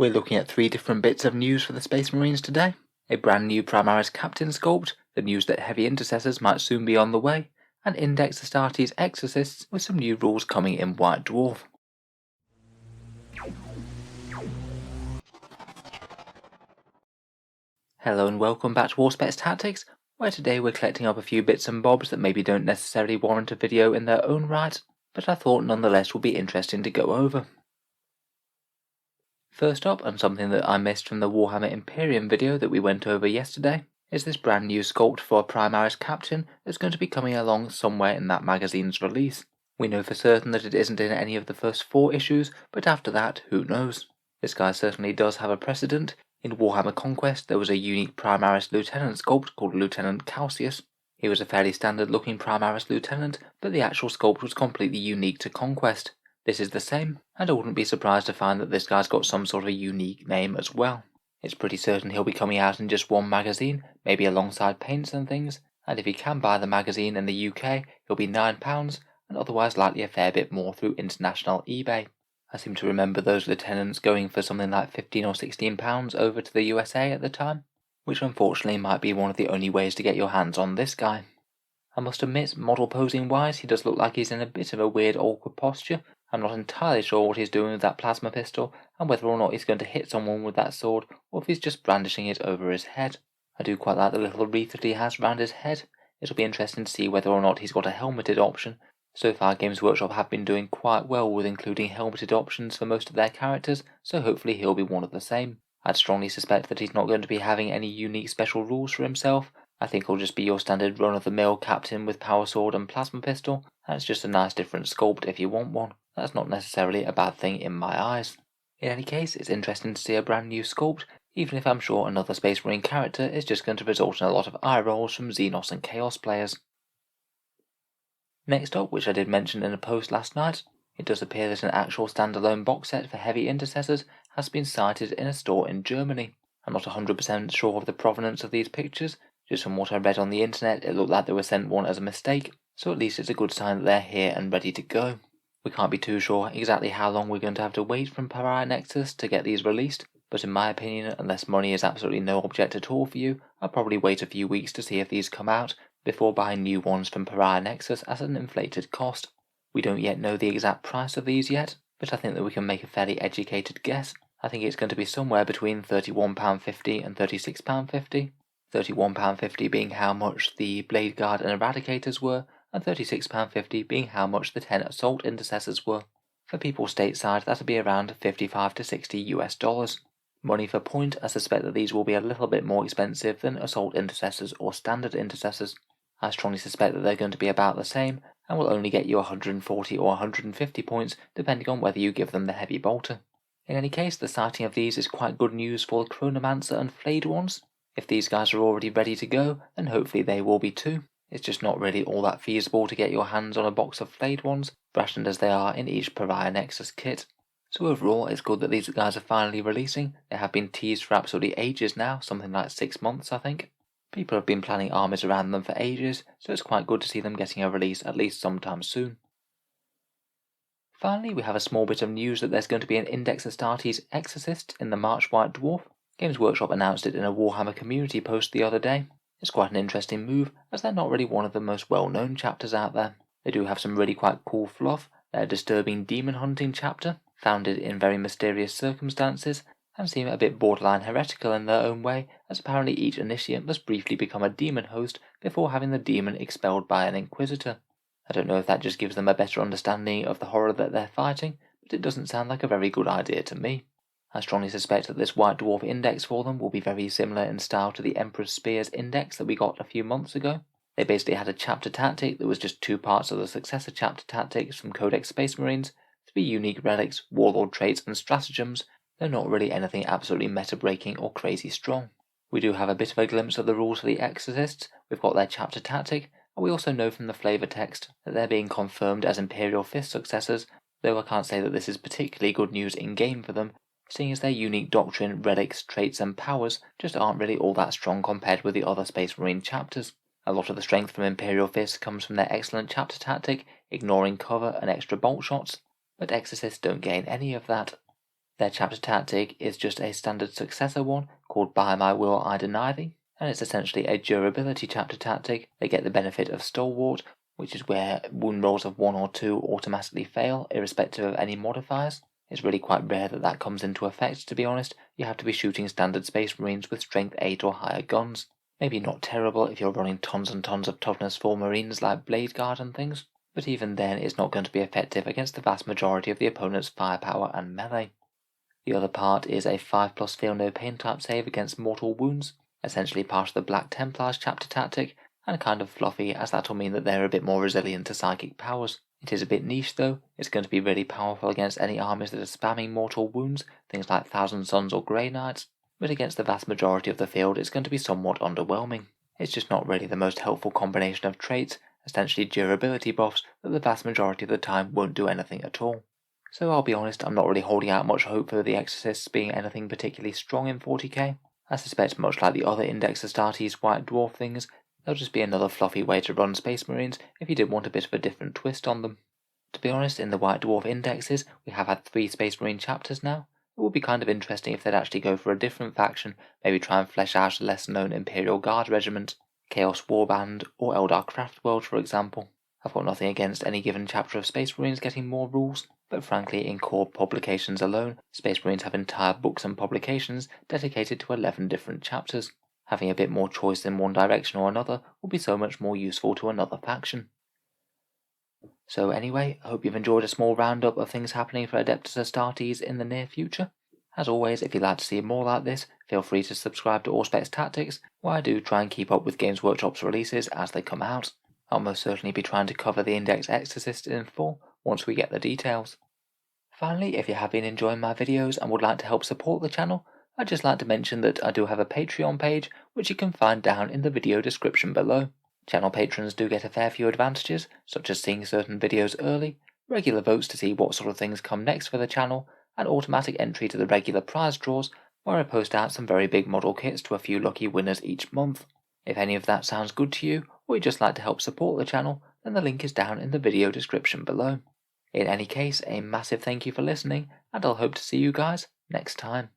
We're looking at 3 different bits of news for the Space Marines today. A brand new Primaris Captain sculpt, the news that heavy Intercessors might soon be on the way, and Adeptus Astartes Exorcists with some new rules coming in White Dwarf. Hello and welcome back to Auspex Tactics, where today we're collecting up a few bits and bobs that maybe don't necessarily warrant a video in their own right, but I thought nonetheless would be interesting to go over. First up, and something that I missed from the Warhammer Imperium video that we went over yesterday, is this brand new sculpt for a Primaris Captain that's going to be coming along somewhere in that magazine's release. We know for certain that it isn't in any of the first 4 issues, but after that, who knows? This guy certainly does have a precedent. In Warhammer Conquest there was a unique Primaris Lieutenant sculpt called Lieutenant Calcius. He was a fairly standard looking Primaris Lieutenant, but the actual sculpt was completely unique to Conquest. This is the same, and I wouldn't be surprised to find that this guy's got some sort of a unique name as well. It's pretty certain he'll be coming out in just one magazine, maybe alongside paints and things, and if you can buy the magazine in the UK, he'll be £9, and otherwise likely a fair bit more through international eBay. I seem to remember those lieutenants going for something like £15 or £16 over to the USA at the time, which unfortunately might be one of the only ways to get your hands on this guy. I must admit, model posing wise, he does look like he's in a bit of a weird awkward posture. I'm not entirely sure what he's doing with that plasma pistol, and whether or not he's going to hit someone with that sword, or if he's just brandishing it over his head. I do quite like the little wreath that he has round his head. It'll be interesting to see whether or not he's got a helmeted option. So far Games Workshop have been doing quite well with including helmeted options for most of their characters, so hopefully he'll be one of the same. I'd strongly suspect that he's not going to be having any unique special rules for himself. I think he'll just be your standard run-of-the-mill captain with power sword and plasma pistol, and it's just a nice different sculpt if you want one. That's not necessarily a bad thing in my eyes. In any case, it's interesting to see a brand new sculpt, even if I'm sure another Space Marine character is just going to result in a lot of eye rolls from Xenos and Chaos players. Next up, which I did mention in a post last night, it does appear that an actual standalone box set for heavy Intercessors has been sighted in a store in Germany. I'm not 100% sure of the provenance of these pictures. Just from what I read on the internet, it looked like they were sent one as a mistake, so at least it's a good sign that they're here and ready to go. We can't be too sure exactly how long we're going to have to wait from Pariah Nexus to get these released, but in my opinion, unless money is absolutely no object at all for you, I'll probably wait a few weeks to see if these come out before buying new ones from Pariah Nexus at an inflated cost. We don't yet know the exact price of these yet, but I think that we can make a fairly educated guess. I think it's going to be somewhere between £31.50 and £36.50. £31.50 being how much the Blade Guard and Eradicators were, and £36.50 being how much the 10 Assault Intercessors were. For people stateside, that'll be around $55 to $60 US. Money for point, I suspect that these will be a little bit more expensive than Assault Intercessors or Standard Intercessors. I strongly suspect that they're going to be about the same, and will only get you 140 or 150 points depending on whether you give them the Heavy Bolter. In any case, the sighting of these is quite good news for the Chronomancer and Flayed ones. If these guys are already ready to go, then hopefully they will be too. It's just not really all that feasible to get your hands on a box of Flayed ones, rationed as they are in each Pariah Nexus kit. So overall, it's good that these guys are finally releasing. They have been teased for absolutely ages now, something like 6 months I think. People have been planning armies around them for ages, so it's quite good to see them getting a release at least sometime soon. Finally, we have a small bit of news that there's going to be an Adeptus Astartes Exorcist in the March White Dwarf. Games Workshop announced it in a Warhammer community post the other day. It's quite an interesting move, as they're not really one of the most well-known chapters out there. They do have some really quite cool fluff. They're a disturbing demon hunting chapter, founded in very mysterious circumstances, and seem a bit borderline heretical in their own way, as apparently each initiate must briefly become a demon host before having the demon expelled by an inquisitor. I don't know if that just gives them a better understanding of the horror that they're fighting, but it doesn't sound like a very good idea to me. I strongly suspect that this White Dwarf index for them will be very similar in style to the Emperor's Spears index that we got a few months ago. They basically had a chapter tactic that was just 2 parts of the successor chapter tactics from Codex Space Marines, 3 unique relics, warlord traits and stratagems, though not really anything absolutely meta-breaking or crazy strong. We do have a bit of a glimpse of the rules for the Exorcists. We've got their chapter tactic, and we also know from the flavour text that they're being confirmed as Imperial Fist successors, though I can't say that this is particularly good news in-game for them, seeing as their unique doctrine, relics, traits and powers just aren't really all that strong compared with the other Space Marine chapters. A lot of the strength from Imperial Fist comes from their excellent chapter tactic, ignoring cover and extra bolt shots, but Exorcists don't gain any of that. Their chapter tactic is just a standard successor one called By My Will I Deny Thee, and it's essentially a durability chapter tactic. They get the benefit of Stalwart, which is where wound rolls of 1 or 2 automatically fail, irrespective of any modifiers. It's really quite rare that that comes into effect, to be honest. You have to be shooting standard Space Marines with strength 8 or higher guns. Maybe not terrible if you're running tons and tons of toughness 4 Marines like Blade Guard and things, but even then it's not going to be effective against the vast majority of the opponent's firepower and melee. The other part is a 5+ Feel No Pain type save against mortal wounds, essentially part of the Black Templars chapter tactic, and kind of fluffy as that'll mean that they're a bit more resilient to psychic powers. It is a bit niche though. It's going to be really powerful against any armies that are spamming mortal wounds, things like Thousand Suns or Grey Knights, but against the vast majority of the field it's going to be somewhat underwhelming. It's just not really the most helpful combination of traits, essentially durability buffs that the vast majority of the time won't do anything at all. So I'll be honest, I'm not really holding out much hope for the Exorcists being anything particularly strong in 40k. I suspect much like the other Index Astartes White Dwarf things, they'll just be another fluffy way to run Space Marines if you did want a bit of a different twist on them. To be honest, in the White Dwarf indexes, we have had 3 Space Marine chapters now. It would be kind of interesting if they'd actually go for a different faction, maybe try and flesh out a lesser known Imperial Guard regiment, Chaos Warband, or Eldar Craftworld for example. I've got nothing against any given chapter of Space Marines getting more rules, but frankly in core publications alone, Space Marines have entire books and publications dedicated to 11 different chapters. Having a bit more choice in one direction or another will be so much more useful to another faction. So anyway, I hope you've enjoyed a small roundup of things happening for Adeptus Astartes in the near future. As always, if you'd like to see more like this, feel free to subscribe to Auspex Tactics, where I do try and keep up with Games Workshop's releases as they come out. I'll most certainly be trying to cover the Index Exorcists in full once we get the details. Finally, if you have been enjoying my videos and would like to help support the channel, I'd just like to mention that I do have a Patreon page which you can find down in the video description below. Channel patrons do get a fair few advantages, such as seeing certain videos early, regular votes to see what sort of things come next for the channel, and automatic entry to the regular prize draws, where I post out some very big model kits to a few lucky winners each month. If any of that sounds good to you, or you'd just like to help support the channel, then the link is down in the video description below. In any case, a massive thank you for listening, and I'll hope to see you guys next time.